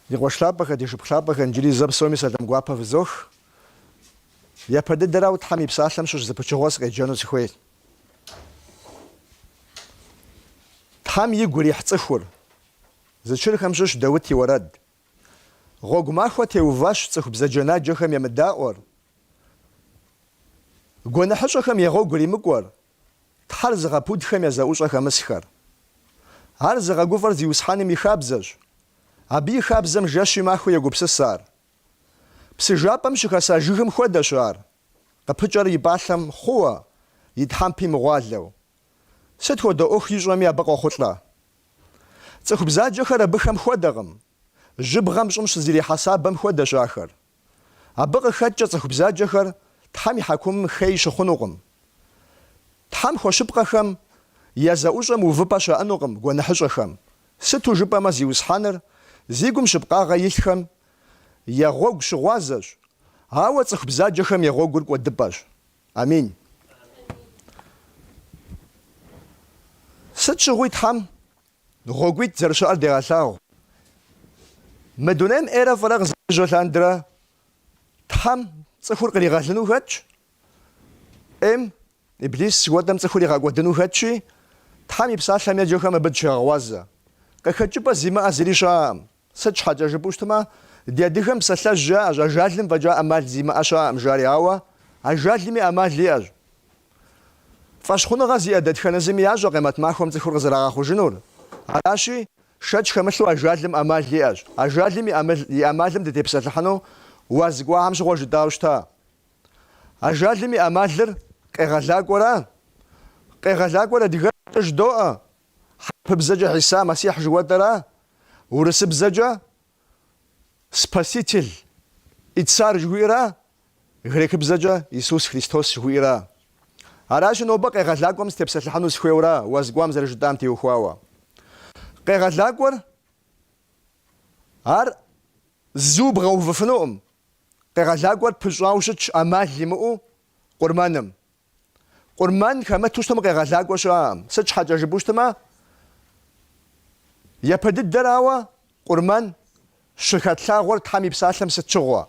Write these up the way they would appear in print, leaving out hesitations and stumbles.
Нигъуэшлъапӏэхэ, ди шыпхъулъапӏэхэ иджыри зэ псоми сэлъэм гуапэ фызох. Япэ дыдэрауэ Тхьэм и псалъэм щыщ зэпычыгъуэ сыкъеджэну сыхуей. Тхьэм игу ирихь цӏыхур зыщырхэм щыщ Даут и уэрэд. Гъуэгу махуэ теуващ цӏыху бзаджэнаджэхэм емыдаӏуэр. Гуэныхьыщӏэхэм егъуэгу иримыкӏуэр. Тхьэр зыгъэпудхэм я зэӏущӏэ хэмысхэр. Ар зыгъэгуфӏэр зиусхьэным и хабзэщ. Абы и хабзэм жэщи махуэ егупсысар. Псы жапӏэм щыхэса жыгым хуэдэщ ар. Къыпыкӏэр и пӏалъэм хъууэ, и тхьэмпи мыгъуалэу. Сыт хуэдэ ӏуэху ищӏэми абы къохъулӏэ. Цӏыху бзаджэхэр абыхэм хуэдэкъым. Жьыбгъэм щӏым щызэрихьэсабэм хуэдэщ ахэр. Абы къыхэкӏкӏэ цӏыху бзаджэхэр Тхьэм и хьэкумым хей щыхъунукъым. Тхьэм хуэщыпкъэхэм я зэӏущӏэм увыпӏэ щыӏэнукъым гуэныхьыщӏэхэм. Сыту жыпӏэмэ зиусхьэныр зи гум щыпкъагъэ илъхэм я гъуэгу щыгъуазэщ. Ауэ цӏыху бзаджэхэм я гъуэгур кӏуэдыпӏэщ. Амин. Сыт щыгъуи Тхьэм гъуэгуитӏ зэрыщыӏэр дегъэлъагъу. Мы дунейм ӏейрэ фӏырэ къызэжэлъандэрэ Тхьэм цӏыхур къригъэлыну хэтщ. Ӏейм Иблис зыхуэдэм цӏыхур игъэкӏуэдыну хэтщи, Тхьэм и псалъэм еджэхэм абы дыщегъэуазэ. Къыхэкӏыпӏэ зимыӏэ зыри щаӏэм. Сыт щхьэкӏэ жыпӏэу щытмэ, ди адыгэм псалъэжь жаӏэщ, ажалым фӏэкӏа ӏэмал зимыӏэ щаӏэм жари, ауэ ажалми ӏэмал иӏэщ. Фӏэщхъуныгъэ зиӏэ дэтхэнэ зыми ящӏэ къемэт махуэм цӏыхур къызэрагъэхъужынур. Аращи, шэч хэмылъу ажалым ӏэмал иӏэщ. Ажалым и ӏэмалым дытепсэлъыхьыну уаз-кӏуагъэм щыгъуэ жыдауэ щыта. Ажалым и ӏэмалыр къегъэлакӏуэрэ. Къегъэлакӏуэр адыгэкӏэ жыдоӏэ. Хьэпыбзэкӏэ Исэ Месихь жыхуэтӏэра. Урысыбзэкӏэ Спаситель и Царь жыхуиӏэра. Грекыбзэкӏэ Иисус Христос жыхуиӏэра. Аращи нобэ къегъэлакӏуэм зытепсэлъыхьыну сыхуейуэра, уаз-кӏуам зэрыжытӏам теухуауэ. Къегъэлакӏуэр ар зу бгъэувыфынукъым. Къегъэлакӏуэр пыщӏауэ щытщ ӏэмал имыӏэу къурмэным. Къурмэн хэмыту щытмэ къегъэлакӏуэ щаӏэм. Сыт щхьэкӏэ жыпӏэу щытмэ, япэ дыдэрауэ къурмэн щыхэтлъагъуэр Тхьэм и псалъэм сыт щыгъуэ.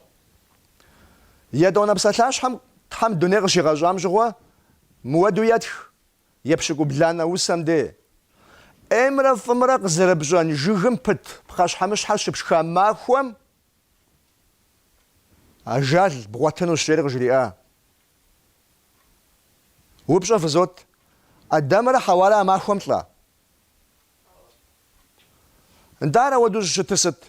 Етӏуанэ-псалъащхьэм Тхьэм дуней къыщигъэщӏам щыгъуэ мыуэду етх епщыкӏубланэ усэм де. Ӏеймрэ фӏымрэ къызэрыбжьэн жыгым пыт пхъэщхьэмыщхьэр щыпшха махуэм ажал бгъуэтыну щӏери къыжриӏа. Упщӏэ фызот, Адэмрэ Хьэуарэ а махуэм лӏэ. Нтӏарэ ауэду щытыр сыт?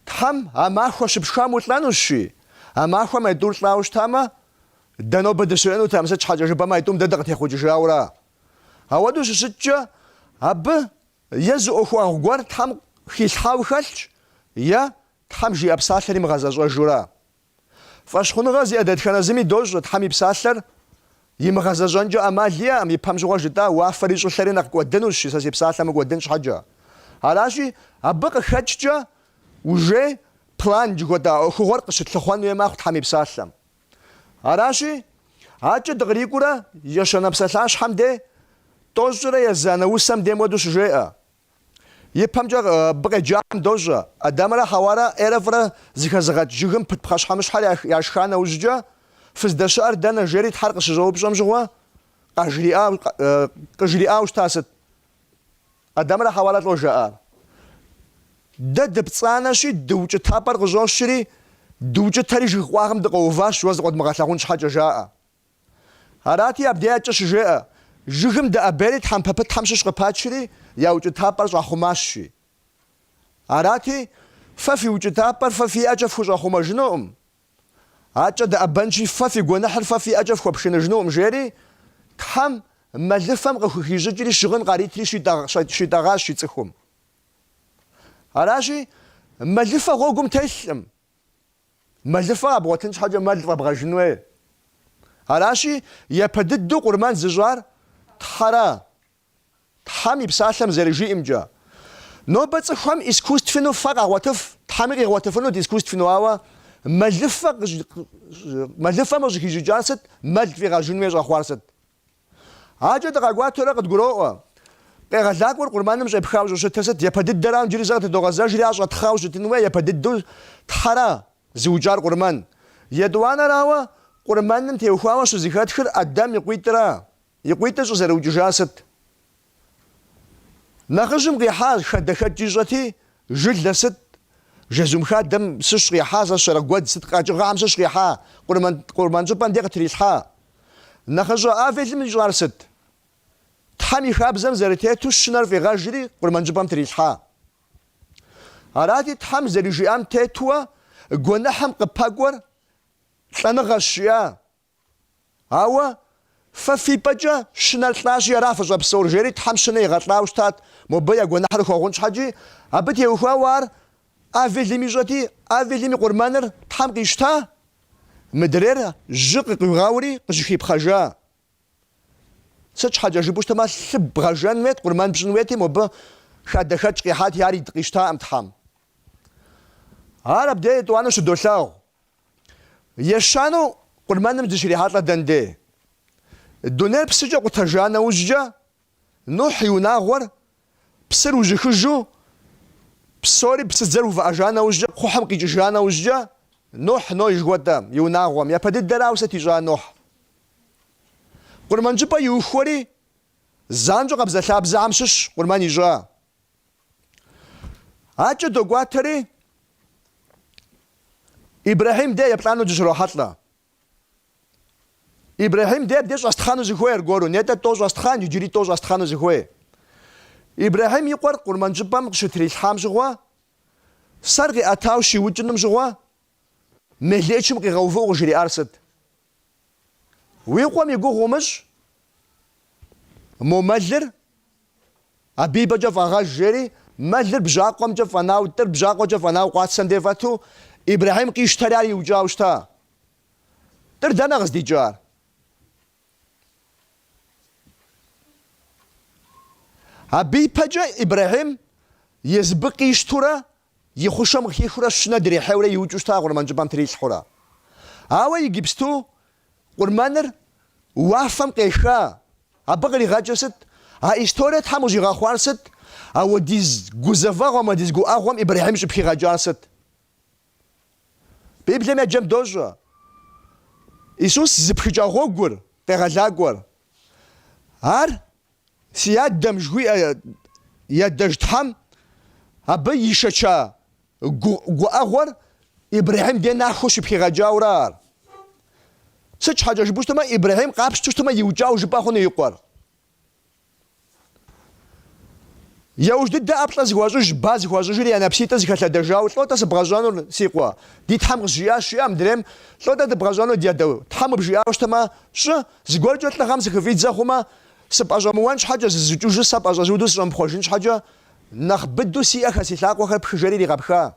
Тхьэм а махуэ щыпшхам улӏэнущи, а махуэм а итӏур лӏауэ щытамэ, дэнобэ дыщыӏэнутэм, сыт щхьэкӏэ жыпӏэмэ а итӏум дэ дыкъытехъуэкӏыжауэра. Ауэду щыщыткӏэ, абы е зы ӏуэхугъуэ гуэр Тхьэм хилъхьауэ хэлъщ, е Тхьэм жиӏэ псалъэри мыгъэзэщӏэжурэ. Фӏэщхъуныгъэ зиӏэ дэтхэнэ зыми дощӏэ Тхьэм и псалъэр имыгъэзэщӏэнкӏэ ӏэмал иӏэм, ипэм щыгъуэ жытӏа, уафэр ищӏылъэри нэхъ кӏуэдынущ, сэ си псалъэм кӏуэдын щхьэкӏэ. Аращи, абы къыхэкӏкӏэ уже план жыхуэдэ ӏуэхугъуэр къыщытлъыхъуэн хуей мэхъу Тхьэм и псалъэм. Аращи, акӏэ дыкърикӏуурэ ещанэ псалъащхьэм де тӏощӏрэ езанэ усэм дем хуэдэу щыжеӏэ. Ипэмкӏэ абы къеджам дощӏэ, Адэмрэ Хьэуарэ ӏейрэ фӏырэ зыхэзыгъэкӏ жыгым пыт пхъэщхьэмыщхьэр яшха нэужькӏэ фыздэщыӏэр дэнэ жери Тхьэр къыщыщӏэупщӏэм щыгъуэ къыжриӏауэ щыта сыт? Адэмрэ Хьэуарэ лӏо жаӏар. Дэ дыпцӏанэщи, дыукӏытапӏэр къыщӏощри, дыукӏытэри жыг къуагъым дыкъэуващ, уэ зыкъуэдмыгъэлъагъун щхьэкӏэ жаӏэ. Арати абдеякӏэ щыжеӏэ. Жыгым дэӏэбейри тхьэмпэ пытхьэм щыщ къыпачри, я укӏытапӏэр щӏахъумащи. Арати, фэ фи укӏытапӏэр фэ фиӏэкӏэ фхущӏэхъумэжынукъым. Акӏэ дэӏэбэнщи, фэ фи гуэныхьыр фэ фиӏэкӏэ фхуэпшыныжынукъым жери, Тхьэм мэлыфэм къыхухижьыкӏри щыгъын къаритри щитӏэгъащ и цӏыхум. Аращи, мэлыфэ гъуэгум телъкъым. Мэлыфэ къабгъуэтын щхьэкӏэ мэл фӏэбгъэжын хуей. Аращи, япэ дыдэу къурмэн зыщӏар Тхьэра. Тхьэм и псалъэм зэрыжиӏэмкӏэ. Нобэ цӏыхухэм искусствену фэ къагъуэтыф, Тхьэми къигъуэтыфынут искусствену, ауэ мэлыфэм къыщыхижьыкӏар сыт? Мэл фӏигъэжын хуей щӏэхъуар сыт? Акӏэ дыкъэкӏуатэурэ къыдгуроӏуэ. قيغلاكور قرمانم جاي بخاوج وشتست يبدد درام جري زغت دوغزاج ري عشرة تخاوج تنوي يبدد تحرا زوجار قرمان يدوانا راوا قرمانم تيوخاوا شو زيخات خير قدام يقويترا يقويتشو زروج جاست نخجم قيحاز خدخت جيجتي جلست جزوم خادم سش قيحاز شرق قد ست قاجغام سش قيحا قرمان جبان ديق تريحا نخجو آفيت من جارست تحمي خابزم زرتي توشنر في غاجري قرمان جبان تريحا أرادي تحم زري جيام تيتوا قونحم قباقور تنغشيا هوا ففي بجا شنال تلاش يرافج بصور جري تحم شني غطلاوش تات مبيا قونحر خوغونش حاجي أبتي وخوار أفيلي ميجاتي أفيلي قرمانر تحم قيشتا مدرير جق قغاوري قجخي بخجا سچ حاجة جبوش تما سب غجان ميت قرمان بجنويتي مبا خد خد قيحات ياري قيشتا امتحام عرب دي توانو شو دوشاو يشانو قرمانم دشريحات لدندي الدنيا بسجا قتجانا وججا نوح يناغور بسر وجخجو بسوري بسزرو فاجانا وججا خوحم قيجانا وججا نوح نويج قدام يناغوم يا بدي دراوسة تيجا نوح قرمان جبا يوخوري زانجو قبزة لاب زعمشش قرمان يجا هاجا دوغواتري إبراهيم ده يبلانو جشروحات لا إبراهيم ده بديش أستخانو زخوي رجورو نيتا توج أستخان يجري توج أستخانو زخوي إبراهيم يقول قرمان جبا مقشتري الحام زخوا سرقي أتاو شي وجنم زخوا مهليتش مقي غوفو وجري أرسد ويقوم يقول غمش مملر أبي بجا فغاج جري ملر بجاقوم جا فناو تر بجاقو جا فناو قوات سندفتو إبراهيم قيشتري علي وجاوشتا تر دانا غزدي جار أبي بجا إبراهيم يزبق يشتورا يخشم خيخورا شنا دري حورا يوجوشتا قرمان جبان تريش حورا هاو يجيبستو قرمانر وافم قيخا أبغري غاجست ها إشتورت حموجي غاخوارست أو ديز جوزفا وما ديز جو أغوام إبراهيم شبخي غاجارست بيبلم جم دوجا إيسوس زبخي جاغوغور تغلاغور هار سياد دم جوي يدجتهم أبي يششا جو أغور إبراهيم دينا خوش بخي غاجاورار سچ حاجة جبوش تما إبراهيم قابش توش تما يوجاو جبا خونه يقور يوجد دا أبطل زغوازو جبا زغوازو جري أنا بسيطة زغاتا دجاو تلوتا سبغازانو سيقوا دي تحم غجيا شيا مدريم تلوتا دبغازانو ديادو تحم بجياوش تما شو زغوال جوت لغام زغفيت زاخوما سبغازاموانش حاجة زجوج سبغازودوس رمبخوشنش حاجة نخبدو سيئة خاسي لاقوا خير بخجري لي غبخا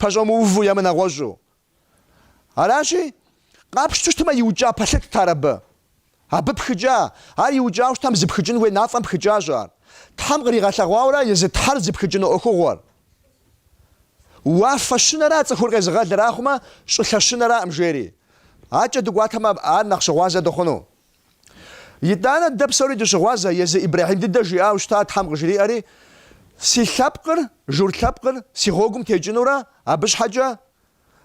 بجامو يا من أغوزو أراشي قابش توش تما يوجا بحثت تاربا هبب خجا هاي يوجاوش تام زبخجن وين نافم بخجا جار تام غري غاشغواورا يز تحر زبخجن أخوغور وافشنرا تخور غزغال دراخما شو خشنرا أمجيري هاجا دقواتما آن نقشغوازا دخونو يدانا دبسوري دشغوازا يز إبراهيم ددجي أوش تا تام غجري أري سي ثابقر جور ثابقر سي غوغم تيجنورا أبش حاجة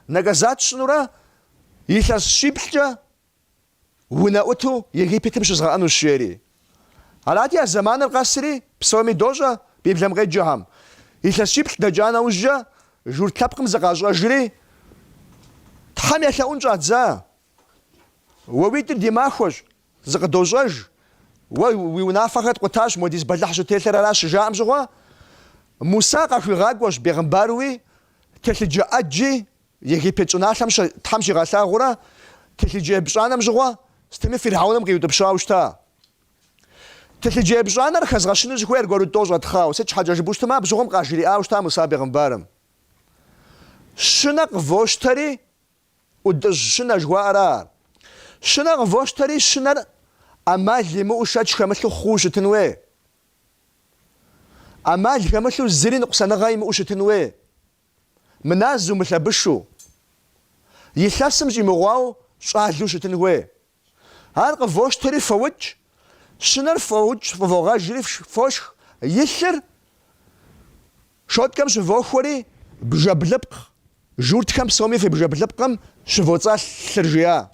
نجازات شنورا يثاس شيبلجا وناوتو يجيبتم شزغانو الشيري على هذه الزمان القصري بسومي دوجا بيبلم غير جهام يثاس شيبل دجانا وجا جور تلبقم زغاجا جري تحمي تلاقون جاتزا وويتر ديماخوش زغ دوجاج ونافقت قتاش موديز بلح شو تيثر راش جام جوا مساقة في غاقوش بيغمباروي تلجا أجي يجي بيتشونا تمشي غاسا غورا تلجي بشانا مجوا استمي في الهاونم قيود بشاوشتا تلجي بشانا رخص غاشنو جوير غورو دوجا تخاو سيتش حاجه جبوش تما بجوم قاشري اوشتا مسابقم بارم شنق فوشتري ودج شنا جوارا شنق فوشتري شنر اما ليمو شاتش خمسلو خوش تنوي اما خمسلو زرين قسنا غايم اوش تنوي منازو مثلبشو يثاسم جي مغواو شاهدوش تنوي هارق فوش تري فوج شنر فوج فوغا جريف فوش يشر شوت كم شفوخوري بجبلبق جورت كم سومي في بجبلبقم شفوتصال سرجيا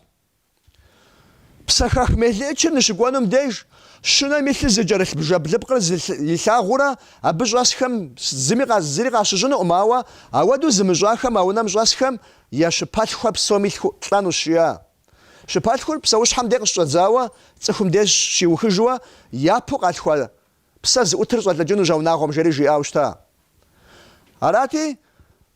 بسخاخ مليتش نشقوانم ديج شنا مثل زجرت بجبلبق يلاغورا ابجاسخم زميغا زريغا شجن اماوا اودو زمجاخم اونا مجاسخم يا شباتخو بسومي طلانوشيا شباتخو بسوش حم ديق شزاوا تصخم ديش شيوخجوا يابو قالخوا بساز اوترز ولا جنو جاوناغم جريجي اوشتا اراتي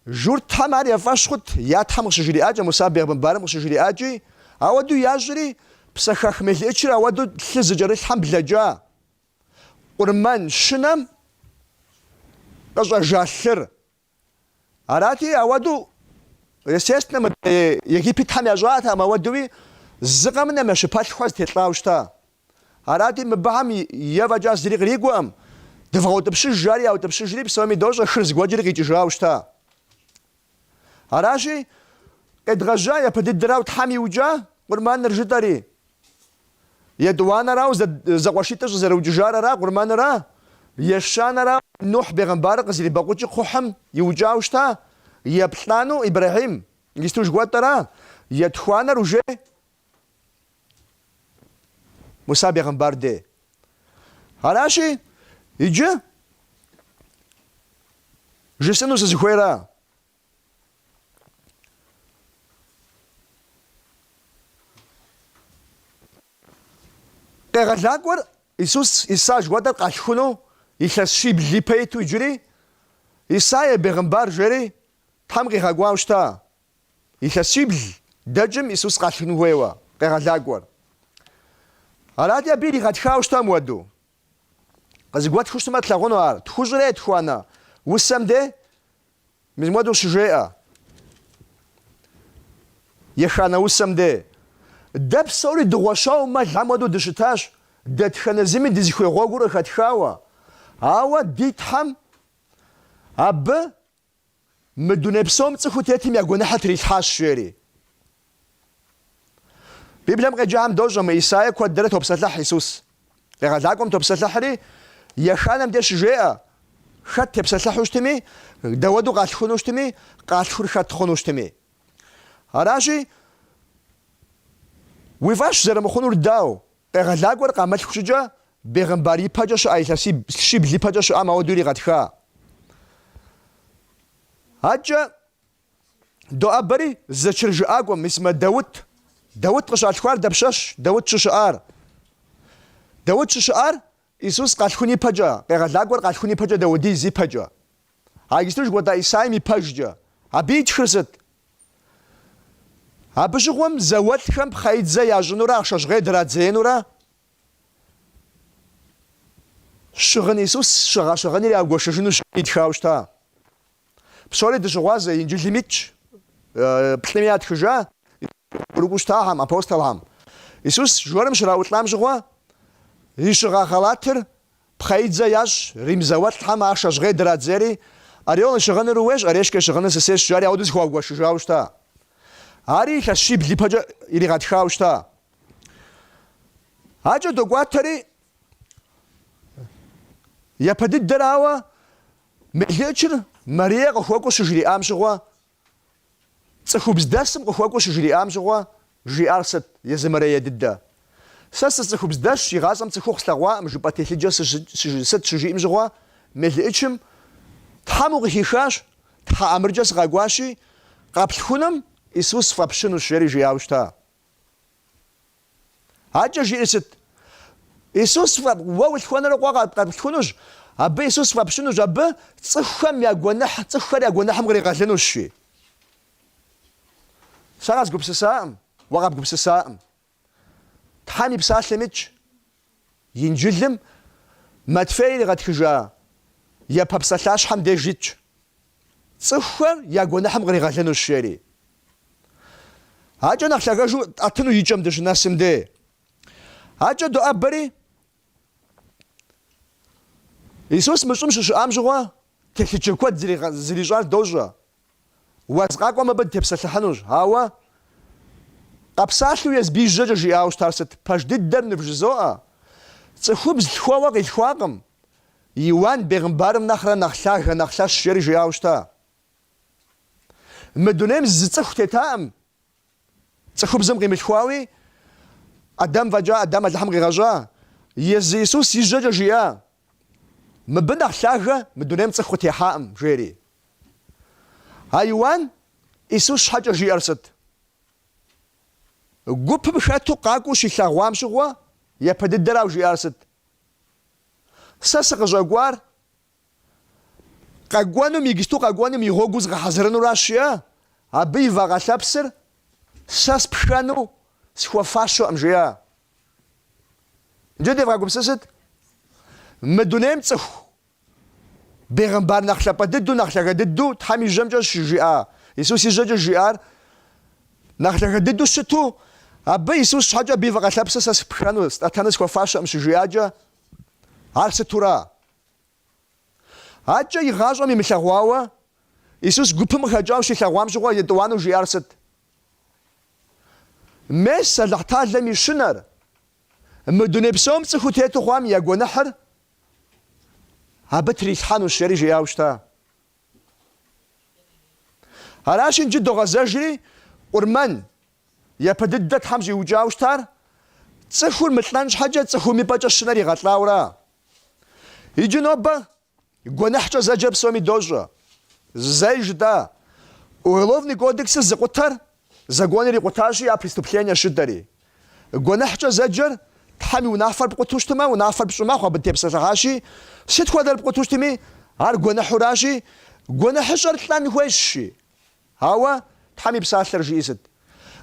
جور تمار يفاشخت يا تمخ جري اجا مسابق بنبارم جري اجي اودو ياجري بسخاخ مليتشرا اودو زجر الحم بلجا قرمان شنم قصا جاسر اراتي اودو يسيسنا يجي بيتحم يجاتها ما ودوي زغمنا ما شبات خواز تطلاوشتا اراتي مبهم يفاجا زري غريغوام دفعوا تبشي جاري او تبشي جري بسومي دوجا خرز غوجري كيجراوشتا اراشي ادغجا يا بدي دراو تحمي وجا قرمان رجداري يدوانا راو زغوشيتش زروججار را قرمان را يشان را نوح بيغمبار قزلي باقوچ خوحم يوجاوشتا يبلانو ابراهيم يستوج غوترا يتخوانا روجي موسى بيغمبار دي هراشي يجي جسنو زخويرا قالكور يسوس يساج ودر قالخونو يخشي بليبيتو يجري يساي بيغمبار جري تامغي غاغواوشتا يخشي بل دجم يسوس قالخونو هويوا قالكور اراديا بيري غاتخاوشتا مودو قزغوات خوشتما تلاغونو تخوجري تخوانا وسمدي مزمودو شجيا يخانا وسمدي دب سوري دغوشاو ما لامودو دشتاش دتخنا زمي دزخوي غوغور خاتخاوا اوا ديتحم اب مدونبسوم صخوتيتي ميغونا حتري حاش شيري بيبلم قجام دوجا ما يساي كودرت وبسلاح يسوس لغاكم تبسلاحري يا خانم ديش جيا خط تبسلاحوشتمي داودو قالخونوشتمي قالخور خاتخونوشتمي هراشي ويفاش زر مخونور داو اغلاغور قامت خوشجا بيغمباري باجاش ايلاسي شي بلي باجاش اما ودوري غاتخا هاجا دو ابري زچرج اغو مسما داود قشال خوار دبشش داود ششار يسوس قالخوني باجا اغلاغور قالخوني باجا داودي زي باجا هايستوج غودا ايساي مي باجا ابيت خرست ابشغوم زوالخم خايد زي اجنورا ششغي دراتزينورا شغن يسوس شغني يا غوششنو شيد خاوشتا بسوري دشغواز انجيل ليميتش بخلميات خجا روغوشتاهم ابوستلهم يسوس جورم شراوتلام جوا يشغا خلاتر بخايد زي اج ريم زوالخم ششغي دراتزيري اريون شغن رويش اريشك شغن سسيش جاري اودز خوا غوشجاوشتا اري خشي بلي باجا يري غاتخاوشتا هاجو دوغواتري يا بدي دراوا مليتشر ماريا غوكو شجري امشغوا صخوبز داسم غوكو شجري امشغوا جي ارست يزمريا ددا ساس صخوبز داش يغازم صخوخ سلاغوا مجباتي حجاس ست شجي امشغوا مليتشم تحمو غيخاش تحامرجاس غاغواشي قابلخونم يسوس فابشنو شري جياوشتا هاجا جيست يسوس فاب واو تخوانا رقوا قابلخونوج ابي يسوس فابشنو جاب صخم ياغونح صخر ياغونح مغري قالنوشي ساراس غبسسام وغاب غبسسام تحاني بساسلمج ينجلم ما تفيري غتخجا يا بابسلاش حم ديجيتش صخر ياغونح مغري قالنوشي هاجا نخلاجو اتنو يجم دش ناسم دي هاجا دو ابري يسوس مشمش امجوا تكتشكوت زري جال دوجا وازقاقوا ما بد تبسلحنوج هاوا قبساشو يزبيجا جي اوش تارست باش ددر نفجزوا цӀыхубз лъхуэуэ къилъхуакъым. Иуан бегъымбарым нэхърэ нэхъ лъагэ, нэхъ лъэщ жери жиӏауэ щыта. Мы дунейм зы цӀыху тетаӏым. цӀыхубзым къимылъхуауи Адам фӀэкӀа, Адам Алыхьым къигъэщӀа. Езы Исус и жьэкӀэ жиӏа. Мыбы нэхъ лъагэ мы дунейм цӀыху къытехьаӏым жери. А Иуан Исус щхьэкӀэ жиӏэр сыт? Гупым хэту къакӀуэу щилъэгъуам щыгъуэ япэ дыдэрауэ жиӏар сыт? Сэ сыкъыщӀэкӀуар къэкӀуэнум иджыпсту къэкӀуэнум и гъуэгу зыкъыхьэзырынуращ жиӏэ. Абы и вагъэлъэпсыр сэ спшэну схуэфащэкъым жиӏэ. Иджы девгъэгупсыр сыт? Мы дунейм цӀыху бегъымбар нэхъ лъапӀэ дыдэу, нэхъ лъагэ дыдэу Тхьэм и жьэмкӀэ щыжиӏа. Исус и жьэкӀэ жиӏар нэхъ лъагэ дыдэу щыту, абы Исус щхьэкӀэ абы и вагъэлъэпсыр сэ спшэну, стӀэтэну схуэфащэкъым щыжиӏакӀэ, ар сытурэ? АкӀэ и гъащӀэм имылъэгъуауэ, Исус гупым къыхэкӀауэ щилъэгъуам щыгъуэ етӀуанэу жиӏар сыт? Мес Алыхьталэм и щынэр, мы дуней псом цӀыху тету хъуам я гуэныхьыр абы трилъхьэнущ жери жиӏауэ щыта. Аращ иджы догъэзэжри Ӏурмэн япэ дыдэ Тхьэм щӀиукӀауэ щытар, цӀыхур мылӀэн щхьэкӀэ цӀыхум ипӀэкӀэ щынэр игъэлӀауэрэ. Иджы нобэ гуэныхькӀэ зэджэр псоми дощӀэ. Зэи жытӀа. Уголовный кодексыр зыкъутэр зэгуэныр икъутащи, а преступление щыдэри. ГуэныхькӀэ зэджэр Тхьэм и унафэр пкъуту щытмэ, унафэр пщӀы мэхъу, абы тепсэлъыгъащи, сыт хуэдэр пкъуту щытми, ар гуэныхьуращи, гуэныхьыщӀэр лӀэн хуейщи. Ауэ Тхьэм и псалъэр жиӀи сыт?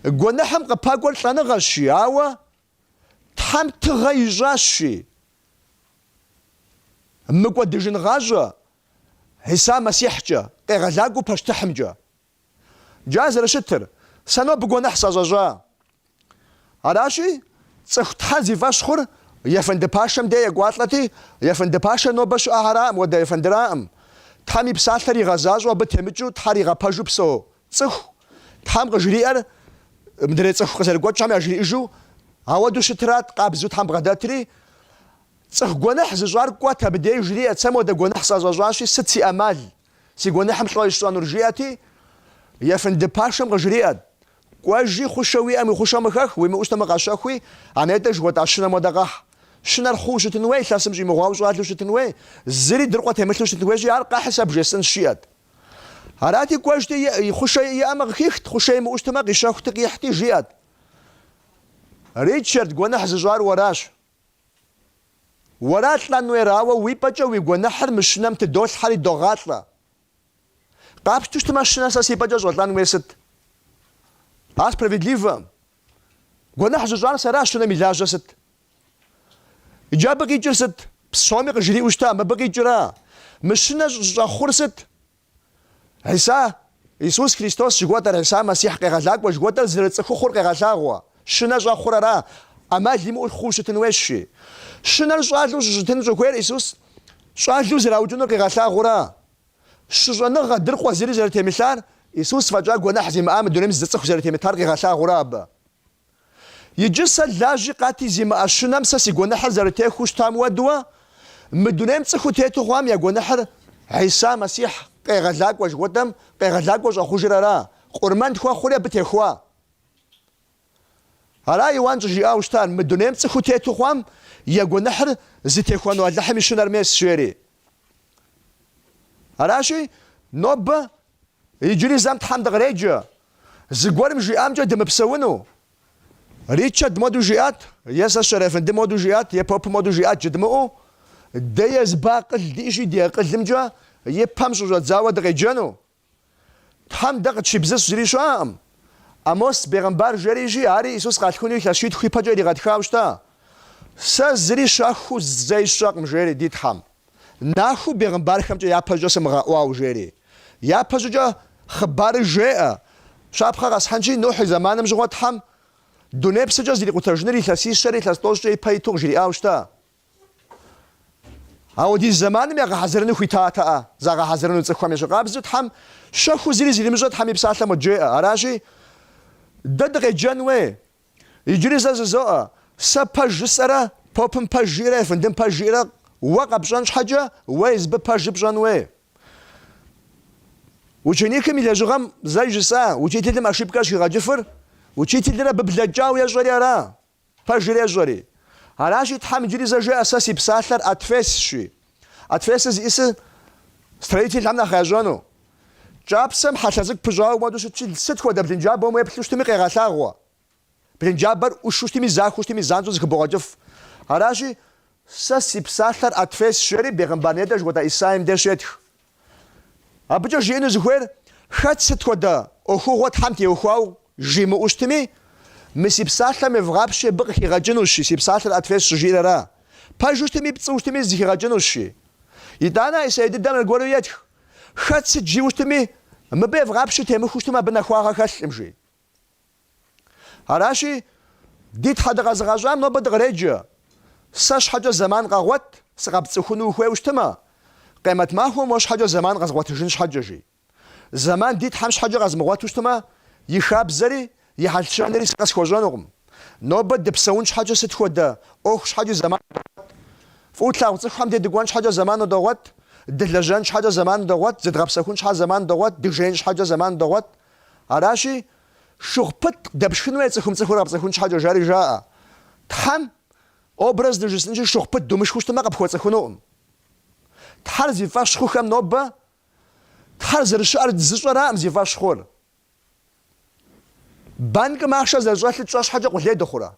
Гуэныхьым къыпэкӀуэр лӀэныгъэщи, ауэ Тхьэм тыгъэ ищӀащи. МыкӀуэдыжын гъащӀэ Исаи МесихькӀэ къегъэлакӀуэу пащтыхьымкӀэ. Джа зэрыщытыр, сэ нобэ гуэныхь сащӀэщӀа. Аращи, цӀыху Тхьэ зи фӀэщ хъур ефэнды пашэм де екӀуалӀэти, ефэнды пашэ нобэ щыӀэгъэракъым, уэдэ ефэндыракъым. Тхьэм и псалъэр игъэзащӀэу абы темыкӀыу Тхьэр игъэпэжу псо цӀыху Тхьэм къыжриӀэр мыдрей цӀыху къызэрыгуэкӀхэм яжриӀыжу ауэду щытырат, къабзу Тхьэм бгъэдэтри, цӀыху гуэныхь зыщӀар кӀуэт абы деж жриӀэ, сэ моуэ гуэныхь сащӀэщӀащи, сыт си Ӏэмал? Си гуэныхьым лӀо ищӀэнур жиӀэти, ефэнды пашэм къыжриӀэт. Кӏуэжи хъушэ уиӏэм уи хъушэ мыхэх, уимыӏущтэмэ къащэхуи, анетӏэ жыхуэтӏа щынэм уэдэ къэхь. Щынэр хъуу щытын уей, лъэсым щӏимыгъуауэ щӏалэу щытын уей, зыри дыркъуэ темылъу щытын уейщи, ар къэхьи сэ бжесӏэн щиӏэт. Арати кӏуэжти и хъушэ иӏэмэ къыхихт, хъушэ имыӏущтэмэ къищэхути къихьти жиӏэт. Ричард гуэныхь зыщӏар уэращ. Уэра лӏэн уерауэ уи пӏэкӏэ уи гуэныхьыр мы щынэм тыдолъхьэри догъалӏэ. Къапщту щытмэ щынэр сэ си пӏэкӏэ щӏэлӏэн уей сыт? А справедливо. Гуэныхь зыщӏар сэращ щынэм и лажьэ сыт? Иджы абы къикӏыр сыт? Псоми къыжриӏэу щыта, мыбы къикӏыра. Мы щынэр щӏэхъур сыт? Исус Христос жыгуэтӏэр Исаи Месихь къегъэлакӏуэ, жыгуэтӏэр зэрыцӏыхухъур къегъэлъагъуэ. Щынэр щӏэхъурара, ӏэмал имыӏэу хъуу щытын уейщи. Щынэр щӏалэу щыщытын щӏыхуейр Исус щӏалэу зэраукӏынур къегъэлъагъуэра. Щыщӏэныгъэ дыркъуэ зыри зэрытемылъар Исус фӀэкӀа гуэныхь зимыӀам дунейм зы цӀыху зэрытемытар къигъэлъагъуэрэ абы. Иджы сэ лажьи къати зимыӀэ щынэм сэ си гуэныхьыр зэрытехыу щытам уэдууэ, мы дунейм цӀыху тету хъуам я гуэныхьыр Исаи Месихь къегъэлакӀуэ жыхуэтӏэм къегъэлакӀуэ щӀэхъужырара. Къурмэн тхуэхъури абы техуа. Ара Иуан щӀыжиӀауэ щытар, мы дунейм цӀыху тету хъуам я гуэныхьыр зытехуэну Алыхьым и щынэр мес жери. Аращи, нобэ иджыри зэм Тхьэм дыкъреджэ. Зыгуэрым жиӀамкӀэ дымыпсэуну. Ричард моду жиӀат, е сэ Щэрэфынды моду жиӀат, е Поп моду жиӀат джыдмыӀэу, дэ езба акъыл диӀэжи ди акъылымкӀэ и пэм щӀыщӀэдзауэ дыкъеджэну. Тхьэм дэ къытщибзыщ зыри щыӀэкъым. Амос бегъэмбар жэрижи, ари Исус къалъхуну илъэс щитху ипэкӀэ иригъэтхауэ щыта. Сэ зыри щэхуу зэи сщӀэкъым жери ди Тхьэм. Нахуи бегъэмбархэмкӀэ япэщӀэ сымыгъэӀуауэ жери. ЯпэщӀыкӀэ хъыбарыр жеӀэ. Щапхъэ къэсхьэнщи, Нухь и зэманым щыгъуэ Тхьэм дуней псыкӀэ зрикъутэжыныр илъэсищэри илъэс тӀощӀкӀэ ипэ иту къыжриӀауэ щыта. Ауэдиз зэманым ягъэхьэзырыну хуитатэӀэ, загъэхьэзырыну цӀыхухэм ещыкъабзэу Тхьэм щэхуу зыри зримыщӀэ Тхьэм и псалъэм уджеӀэ. Аращи, дэ дыкъеджэн уей. Иджыри сэ зызоӀэ, сэ пэж жысӀэрэ بوبن باجيرة فندم باجيرة وقبجان حاجة ويز بباجبجان وي وشنيكم إلى جغم زي جسا وشيتي لما شبكاش يغاجفر وشيتي لما ببلجاو يا جري راه باجيرة يا جري علاش يتحمل جري زي أساسي بساتر أتفاس شي أتفاس إيس ستريتي لعنا خاجانو جابسم حتى بجاو ما دوش تشيل ست خدا بلنجاب وما يبلوش تمي قيغاثاغوا بلنجابر وشوش تمي زاخوش تمي زانزو زكبوغاجف علاش ساسي بساتر أتفاس شري بيغمبانيداش ودا إسايم داشيتخ أبجا جينو زخوير خات ست خدا أخو غوت حمتي أخواو جيمو أشتمي مسي بساتر مفغابشي بغي غاجنوشي سي بساتر أتفاس شجيرا را باجوش تمي بتصوش تمي زي غاجنوشي يدانا إسايد الدم القولياتخ خات ست جيوش تمي ما بيفغابش تيمو خوشتما بنا خواغا خاتل امجي هراشي ديت حدا غازغاجام نو بد غريجا ساش حاجة زمان غاوت سقاب تسخونو خوي وشتما قيمة ما هو مش حاجة زمان غازغوات جنش حاجة جي زمان ديت حمش حاجة غازمغوات وشتما يخاب زري يحالشانري سقاس خوجانوغم نو بد بسونش حاجة ست خودا اوخش حاجة زمان فوتلا وتصخم دي دقوانش حاجة زمان دوغوات دلجانش حاجة زمان دوغوات زد غبسكونش حاجة زمان دوغوات دجينش حاجة زمان دوغوات عراشي شغبت دبشكنو يتسخم تسخور غبسكونش حاجة جاري جاء تحم أوبرز دجسنجي شغبت دومش خوشت ما قبخوات سخونوهم تحر زيفاش خو خام نوبة تحر زرشار دزشرا ام زيفاش خور بانك ماخشا زرجات لتشاش حاجة قلت دخورا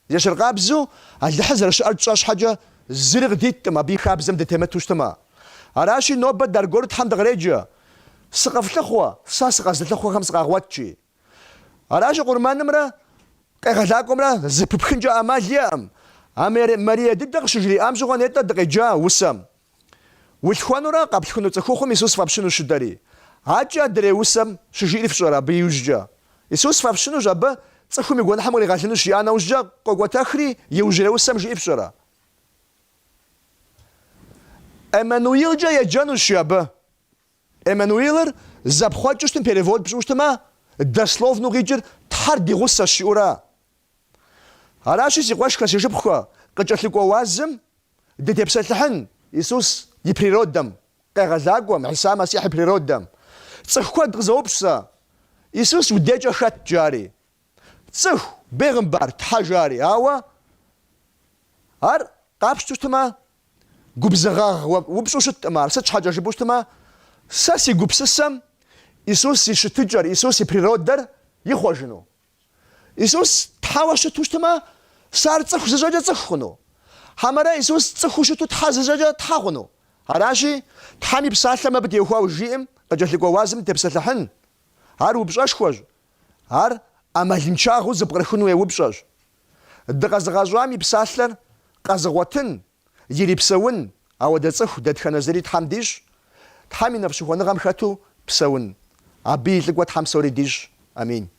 يشر قابزو اللي حزر شار تشاش حاجة زرق ديت ما بيخابزم دتمتوش تما عراشي نوبة درجور تحم دغريجا سقف لخوا ساسقاز لخوا خمس قاغواتشي عراشي قرمان نمرة قيغلاكم راه زببخنجا اماليام امير ماريا ددغ شجري ام زغون يتا دغيجا وسم وتخوانو راه قبل خنو تخوخم يسوس فابشنو شداري عاجا دري وسم شجيري فشرا بيوججا يسوس فابشنو جابا تخوم يقول حمري غاشنو شي انا وجا قوتاخري يوجري وسم جي فشرا Эммануил جا يجانو شابه Эммануилер запхвачуштен перевод бжуштема дословно гиджер тхар дигуса шиура араши сиqwashka сижбхва qıç'lhık'o vazım dıtepselhın Иисус yiprirодам къегъэлакӏуэм İsa Mesih yiprirодам цӏыху куэд къызэупщӏэ Иисус удекӏэ хэт джари цӏыху бегъымбар тхьэ жари ауэ ар къапщту щытмэ губзыгъэгъ упщӏу щытӏым ар сыт щхьэкӏэ жыпӏэу щытмэ сэ си гупсысэм Иисус и щытыкӏэр Иисус и природэр ихъуэжыну Иисус тхьэуэ щыту щытмэ сэ ар цӏыху зэщӏэкӏэ цӏыху хъуну хьэмэрэ Иисус цӏыху щыту тхьэ зэщӏэкӏэ тхьэ хъуну аращи тхьэм и псалъэм абы теухуауэ жиӏэм къыкӏэлъыкӏуэ уазым тепсэлъыхьын ар упщӏэшхуэщ ар ӏэмалыншагъэу зыпкърыхын уеупщӏэщ дыкъэзыгъэщӏам и псалъэр къэзыгъуэтын ирипсэун ауэдэ цӏыху дэтхэнэ зыри Тхьэм дищӏ Тхьэм и нэфщыхуэныгъэм хэту псэун абы и лӏыкӏуэ Тхьэм псори дищӏ амин